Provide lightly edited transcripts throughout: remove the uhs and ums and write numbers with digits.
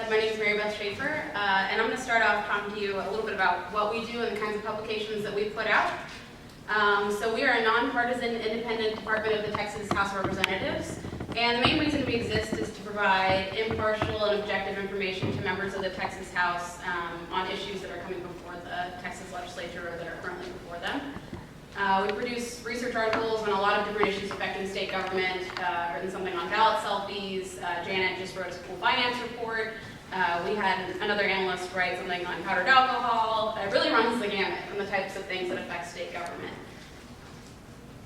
said, my name is Mary Beth Schaefer, and I'm going to start off talking to you a little bit about what we do and the kinds of publications that we put out. So we are a nonpartisan, independent department of the Texas House of Representatives, and the main reason we exist is to provide impartial and objective information to members of the Texas House on issues that are coming before the Texas legislature or that are currently before them. We produce research articles on a lot of different issues affecting state government, written something on ballot selfies. Janet just wrote a school finance report. We had another analyst write something on powdered alcohol. It really runs the gamut from the types of things that affect state government.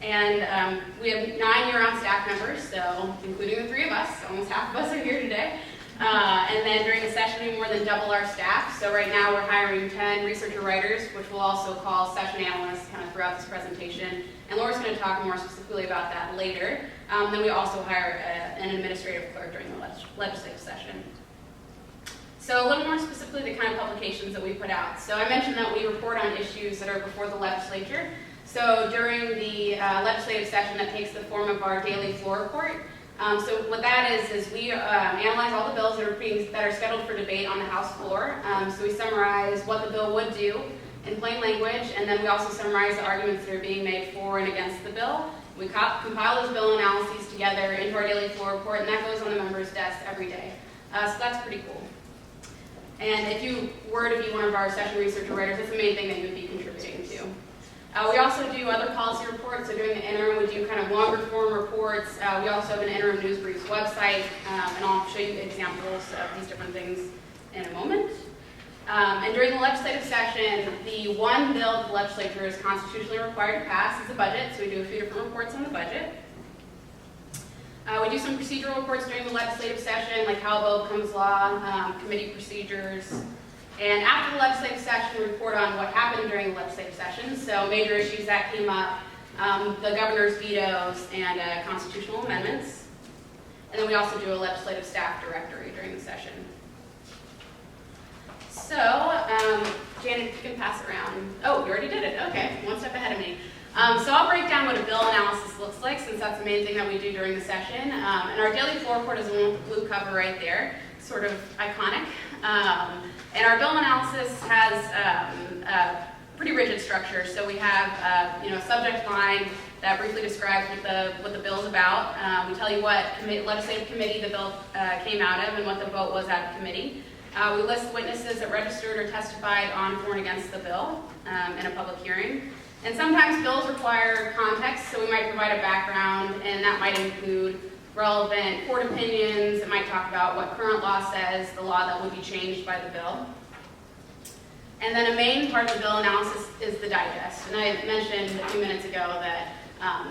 And we have 9 year-round staff members, so including the 3 of us, almost half of us are here today. And then during the session, we more than double our staff. So right now we're hiring 10 researcher writers, which we'll also call session analysts kind of throughout this presentation. And Laura's going to talk more specifically about that later. Then we also hire an administrative clerk during the legislative session. So a little more specifically the kind of publications that we put out. So I mentioned that we report on issues that are before the legislature. So during the legislative session, that takes the form of our daily floor report. So what that is we analyze all the bills that are scheduled for debate on the House floor. So we summarize what the bill would do in plain language, and then we also summarize the arguments that are being made for and against the bill. We compile those bill analyses together into our daily floor report, and that goes on the members' desk every day. So that's pretty cool. And if you were to be one of our session researcher writers, that's the main thing that you would be contributing to. We also do other policy reports, so during the interim we do kind of longer form reports. We also have an interim news briefs website, and I'll show you examples of these different things in a moment. And during the legislative session, the one bill that the legislature is constitutionally required to pass is the budget, so we do a few different reports on the budget. We do some procedural reports during the legislative session, like how a bill becomes law, committee procedures. And after the legislative session, we report on what happened during the legislative session, so major issues that came up, the governor's vetoes, and constitutional amendments. And then we also do a legislative staff directory during the session. So, Janet, you can pass around. Oh, you already did it. Okay, one step ahead of me. So I'll break down what a bill analysis looks like, since that's the main thing that we do during the session. And our daily floor report is the one with the blue cover right there, sort of iconic. And our bill analysis has a pretty rigid structure. So we have a subject line that briefly describes what the bill's about. We tell you what legislative committee the bill came out of and what the vote was out of committee. We list witnesses that registered or testified on for and against the bill in a public hearing. And sometimes bills require context, so we might provide a background, and that might include relevant court opinions. It might talk about what current law says, the law that would be changed by the bill. And then a main part of the bill analysis is the digest. And I mentioned a few minutes ago that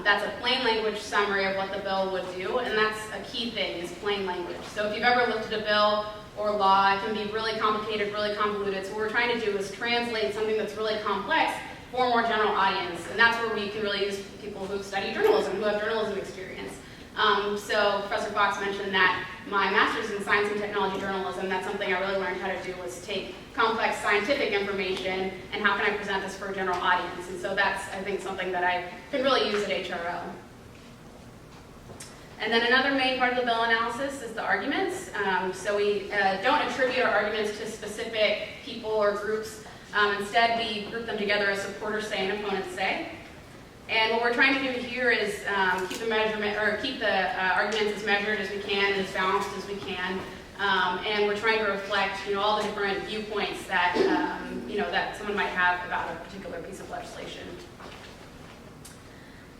that's a plain language summary of what the bill would do, and that's a key thing, is plain language. So if you've ever looked at a bill or law, it can be really complicated, really convoluted. So what we're trying to do is translate something that's really complex for a more general audience. And that's where we can really use people who've studied journalism, who have journalism experience. So Professor Fox mentioned that my master's in science and technology journalism, that's something I really learned how to do, was take complex scientific information and how can I present this for a general audience. And so that's, I think, something that I can really use at HRO. And then another main part of the bill analysis is the arguments. So we don't attribute our arguments to specific people or groups. Instead, we group them together as supporters say and opponents say. And what we're trying to do here is keep the arguments as measured as we can and as balanced as we can. And we're trying to reflect, all the different viewpoints that that someone might have about a particular piece of legislation.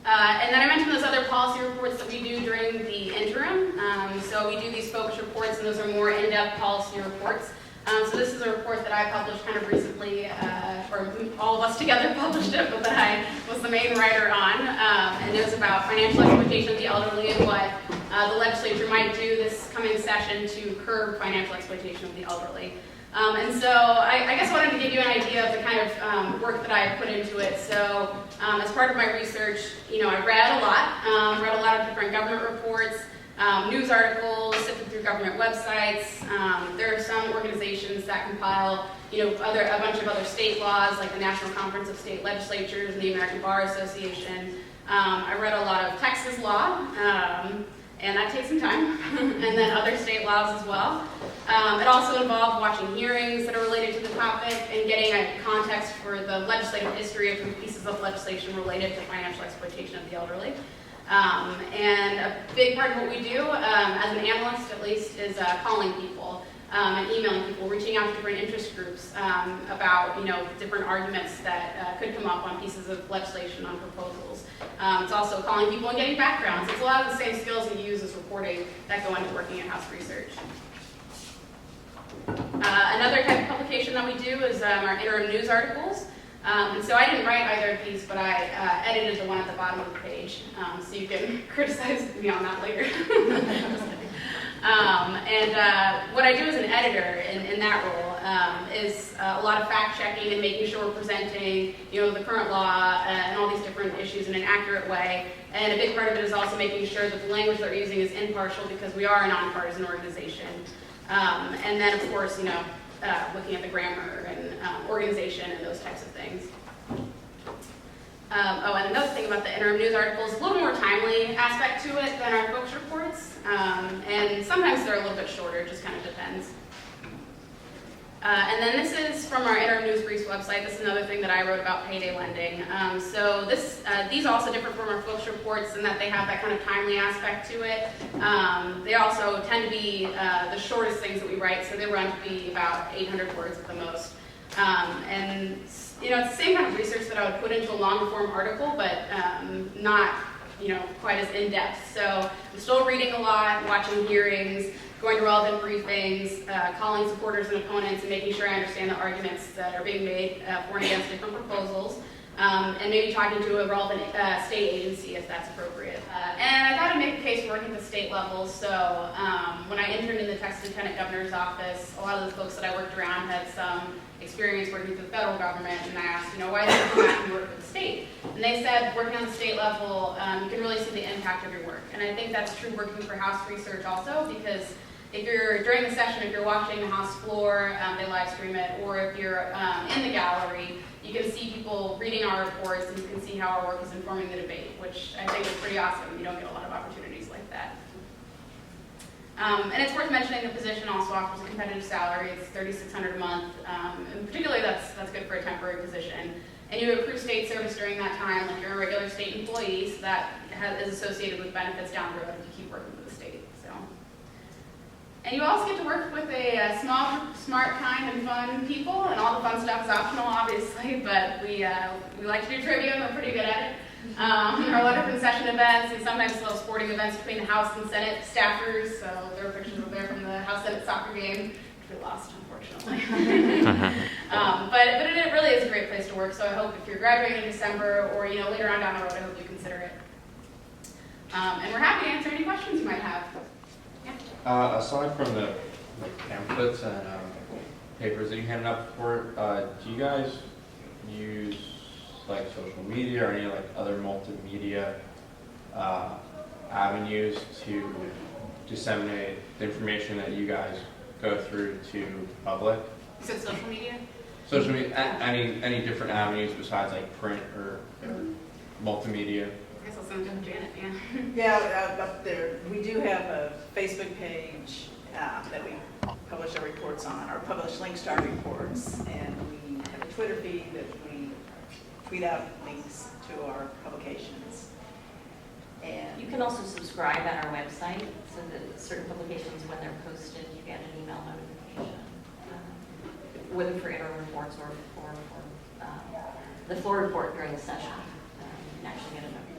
And then I mentioned those other policy reports that we do during the interim. So we do these focus reports, and those are more in-depth policy reports. So this is a report that I published kind of recently, or all of us together published it, but that I was the main writer on. And it was about financial exploitation of the elderly and what the legislature might do this coming session to curb financial exploitation of the elderly. And so I guess I wanted to give you an idea of the kind of work that I put into it. So as part of my research, I read a lot of different government reports, news articles, sifted through government websites. There are some organizations that compile, a bunch of other state laws, like the National Conference of State Legislatures and the American Bar Association. I read a lot of Texas law, and that takes some time, and then other state laws as well. It also involved watching hearings that are related to the topic and getting a context for the legislative history of different pieces of legislation related to financial exploitation of the elderly. And a big part of what we do, as an analyst at least, is calling people and emailing people, reaching out to different interest groups about different arguments that could come up on pieces of legislation, on proposals. It's also calling people and getting backgrounds. It's a lot of the same skills you use as reporting that go into working at House Research. Another type of publication that we do is our interim news articles. And so I didn't write either of these, but I edited the one at the bottom of the page, so you can criticize me on that later. What I do as an editor in that role is a lot of fact checking and making sure we're presenting, the current law and all these different issues in an accurate way. And a big part of it is also making sure that the language that we're using is impartial, because we are a nonpartisan organization. And then, of course, looking at the grammar and organization and those types of things. And another thing about the interim news articles, a little more timely aspect to it than our books reports. And sometimes they're a little bit shorter, it just kind of depends. And then this is from our Interim News Briefs website. This is another thing that I wrote about payday lending. These are also different from our books reports in that they have that kind of timely aspect to it. They also tend to be the shortest things that we write, so they run to be about 800 words at the most. It's the same kind of research that I would put into a longer form article, but not quite as in-depth. So I'm still reading a lot, watching hearings, going to relevant briefings, calling supporters and opponents, and making sure I understand the arguments that are being made for and against different proposals, and maybe talking to a relevant state agency if that's appropriate. And I thought I'd make a case for working at the state level. So when I interned in the Texas Lieutenant Governor's office, a lot of the folks that I worked around had some experience working for the federal government, and I asked, why did you come back and work for the state? And they said, working on the state level, you can really see the impact of your work. And I think that's true working for House Research also, because if you're, during the session, if you're watching the House floor, they live stream it, or if you're in the gallery, you can see people reading our reports, and you can see how our work is informing the debate, which I think is pretty awesome. You don't get a lot of opportunities like that. And it's worth mentioning the position also offers a competitive salary. It's $3,600 a month, and particularly that's good for a temporary position. And you accrue state service during that time, like you're a regular state employee, so that is associated with benefits down the road if you keep working for the state. And you also get to work with a small, smart, kind, and fun people, and all the fun stuff is optional, obviously, but we like to do trivia, and we're pretty good at it. There are a lot of different session events, and sometimes little sporting events between the House and Senate staffers, so there are pictures up there from the House-Senate soccer game, which we lost, unfortunately. But it really is a great place to work, so I hope if you're graduating in December, or later on down the road, I hope you consider it. And we're happy to answer any questions you might have. Aside from the pamphlets and papers that you handed out before, do you guys use like social media or any like other multimedia avenues to disseminate the information that you guys go through to the public? You said social media? Social media, any different avenues besides like print or multimedia? I guess I'll send it to Janet, yeah. Yeah, up there, we do have a Facebook page that we publish our reports on, or publish links to our reports, and we have a Twitter feed that we tweet out links to our publications. And you can also subscribe on our website, so that certain publications, when they're posted, you get an email notification, whether for interim reports or for the floor report during the session. You can actually get a notification.